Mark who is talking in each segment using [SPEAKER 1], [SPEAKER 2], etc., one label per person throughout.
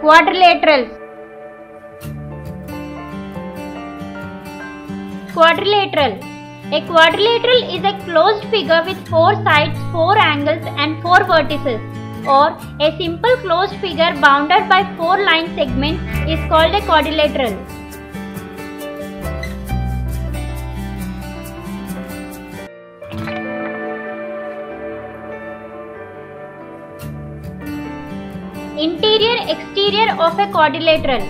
[SPEAKER 1] Quadrilaterals. Quadrilateral. A quadrilateral is a closed figure with 4 sides, 4 angles and 4 vertices, or a simple closed figure bounded by 4 line segments is called a quadrilateral. Interior exterior of a quadrilateral.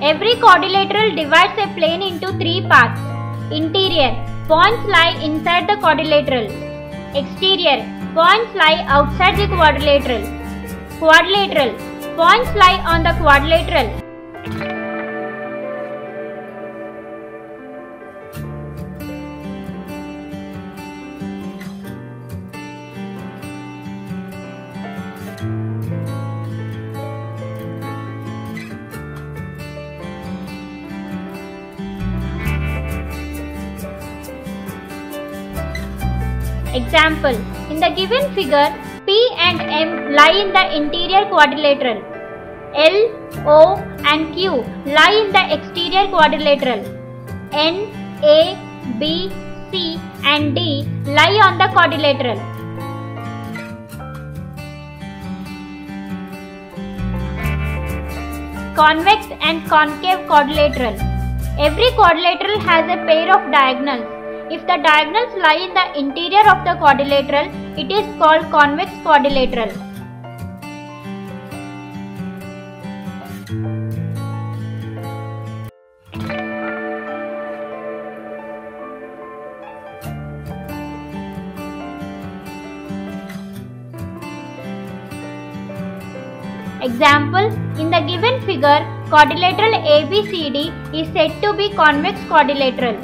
[SPEAKER 1] Every quadrilateral divides a plane into 3 parts. Interior, points lie inside the quadrilateral. Exterior, points lie outside the quadrilateral. Quadrilateral, points lie on the quadrilateral. Example, in the given figure, P and M lie in the interior quadrilateral. L, O and Q lie in the exterior quadrilateral. N, A, B, C and D lie on the quadrilateral. Convex and concave quadrilateral. Every quadrilateral has a pair of diagonals. If the diagonals lie in the interior of the quadrilateral, it is called convex quadrilateral. Example, in the given figure, quadrilateral ABCD is said to be convex quadrilateral.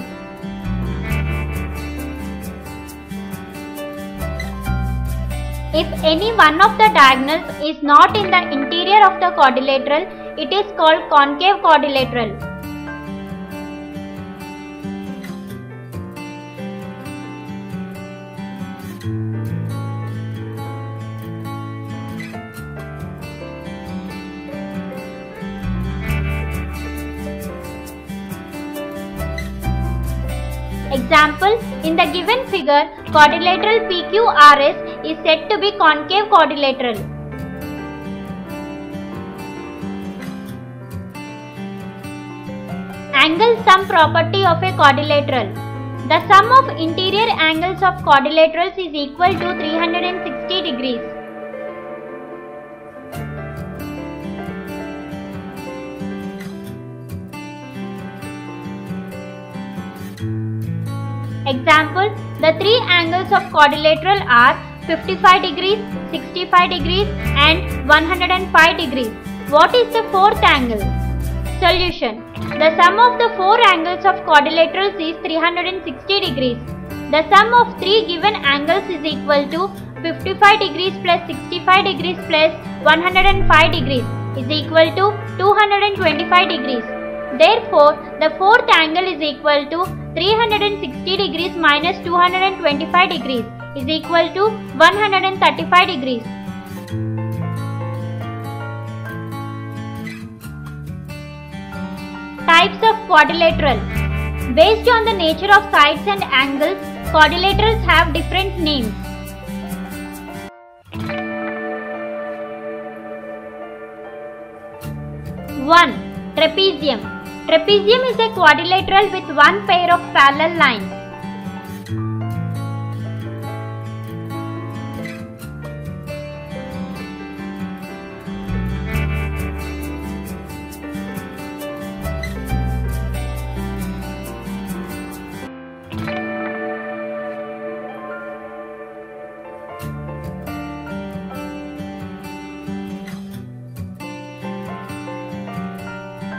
[SPEAKER 1] If any one of the diagonals is not in the interior of the quadrilateral, it is called concave quadrilateral. Example, in the given figure, quadrilateral PQRS is said to be concave quadrilateral. Angle sum property of a quadrilateral. The sum of interior angles of quadrilaterals is equal to 360 degrees. Example, the 3 angles of quadrilateral are 55 degrees, 65 degrees and 105 degrees. What is the 4th angle? Solution. The sum of the 4 angles of quadrilaterals is 360 degrees. The sum of 3 given angles is equal to 55 degrees plus 65 degrees plus 105 degrees is equal to 225 degrees. Therefore, the 4th angle is equal to 360 degrees minus 225 degrees is equal to 135 degrees. Types of quadrilateral. Based on the nature of sides and angles, quadrilaterals have different names. 1. Trapezium. Trapezium is a quadrilateral with one pair of parallel lines.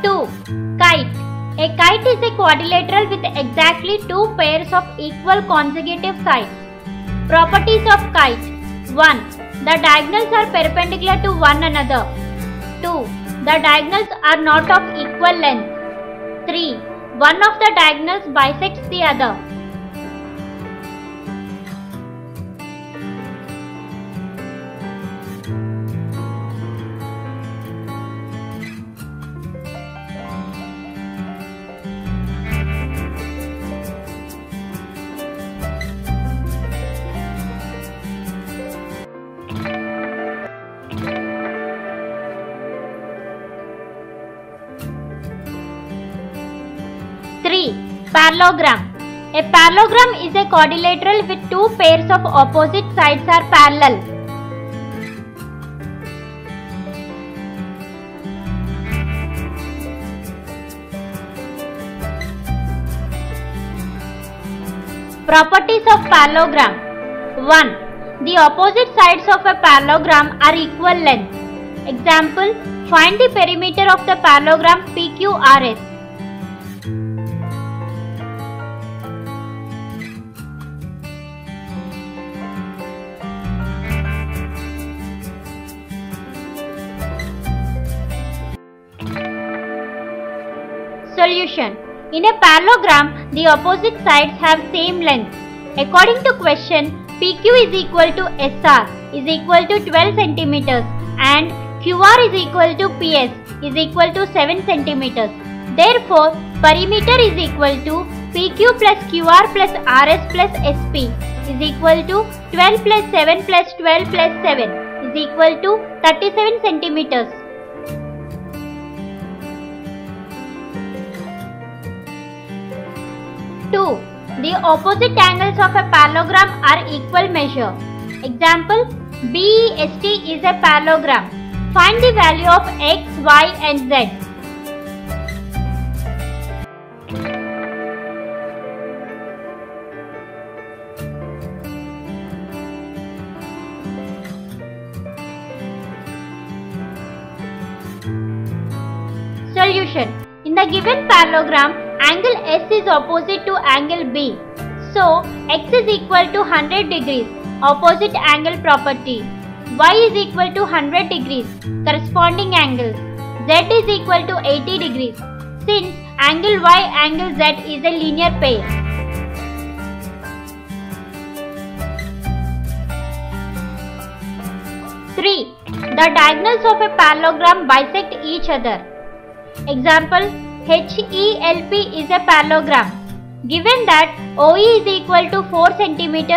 [SPEAKER 1] 2. Kite. A kite is a quadrilateral with exactly 2 pairs of equal consecutive sides. Properties of kite. 1. The diagonals are perpendicular to one another. 2. The diagonals are not of equal length. 3. One of the diagonals bisects the other. Parallelogram. A parallelogram is a quadrilateral with two pairs of opposite sides are parallel. Properties of parallelogram. 1. The opposite sides of a parallelogram are equal length. Example, find the perimeter of the parallelogram PQRS. Solution. In a parallelogram, the opposite sides have same length. According to question, PQ is equal to SR is equal to 12 centimeters and QR is equal to PS is equal to 7 centimeters. Therefore, perimeter is equal to PQ plus QR plus RS plus SP is equal to 12 plus 7 plus 12 plus 7 is equal to 37 centimeters. Two. The opposite angles of a parallelogram are equal measure. Example, BEST is a parallelogram. Find the value of X, Y and Z. Solution. In the given parallelogram, angle S is opposite to angle B. So, X is equal to 100 degrees, opposite angle property. Y is equal to 100 degrees, corresponding angles. Z is equal to 80 degrees, since angle Y angle Z is a linear pair. Three. The diagonals of a parallelogram bisect each other. Example, HELP is a parallelogram. Given that OE is equal to 4 cm,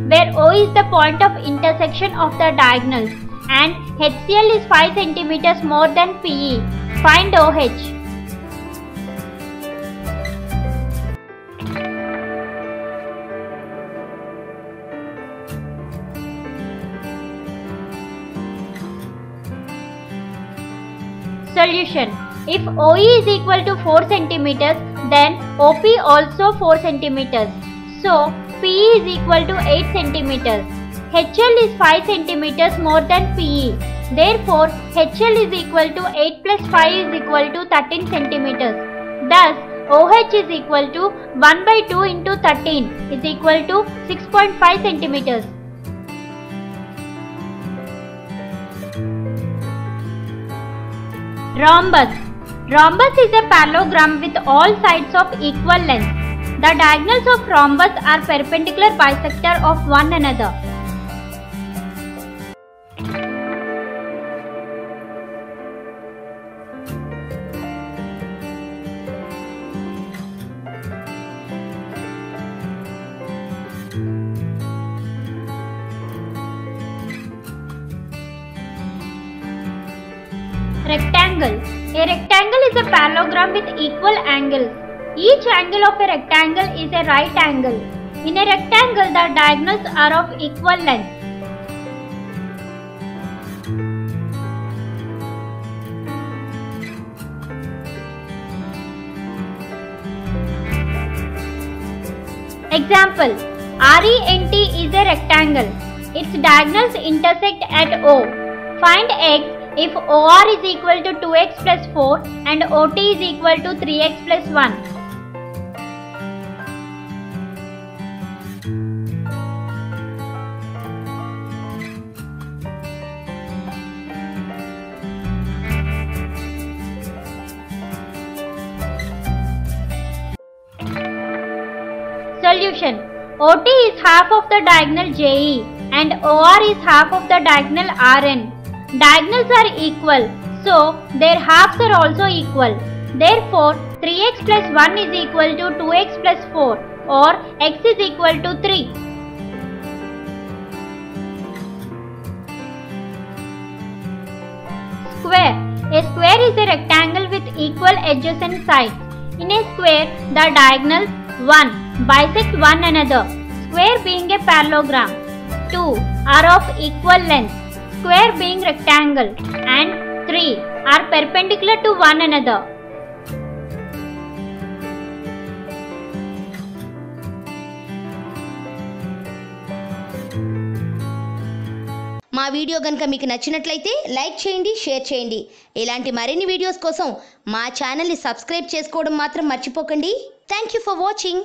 [SPEAKER 1] where O is the point of intersection of the diagonals and HCL is 5 cm more than PE, find OH. Solution. If OE is equal to 4 cm, then OP also 4 cm. So, PE is equal to 8 cm. HL is 5 cm more than PE. Therefore, HL is equal to 8 plus 5 is equal to 13 cm. Thus, OH is equal to 1 by 2 into 13 is equal to 6.5 cm. Rhombus. Rhombus is a parallelogram with all sides of equal length. The diagonals of rhombus are perpendicular bisector of one another. Rectangle. A rectangle is a parallelogram with equal angles. Each angle of a rectangle is a right angle. In a rectangle, the diagonals are of equal length. Example, RENT is a rectangle. Its diagonals intersect at O. Find X if OR is equal to 2x plus 4 and OT is equal to 3x plus 1. Solution. OT is half of the diagonal JE and OR is half of the diagonal RN. Diagonals are equal, so their halves are also equal. Therefore, 3x plus 1 is equal to 2x plus 4 or x is equal to 3. Square. A square is a rectangle with equal edges and sides. In a square, the diagonals 1. Bisect one another, square being a parallelogram. 2. Are of equal length, square being rectangle. And 3. Are perpendicular to one another.
[SPEAKER 2] మా video గనుక మీకు నచ్చినట్లయితే like చేయండి, share చేయండి. ఇలాంటి మరిన్ని videos కోసం మా ఛానల్ని సబ్స్క్రైబ్ చేసుకోవడం మాత్రం మర్చిపోకండి. Thank you for watching.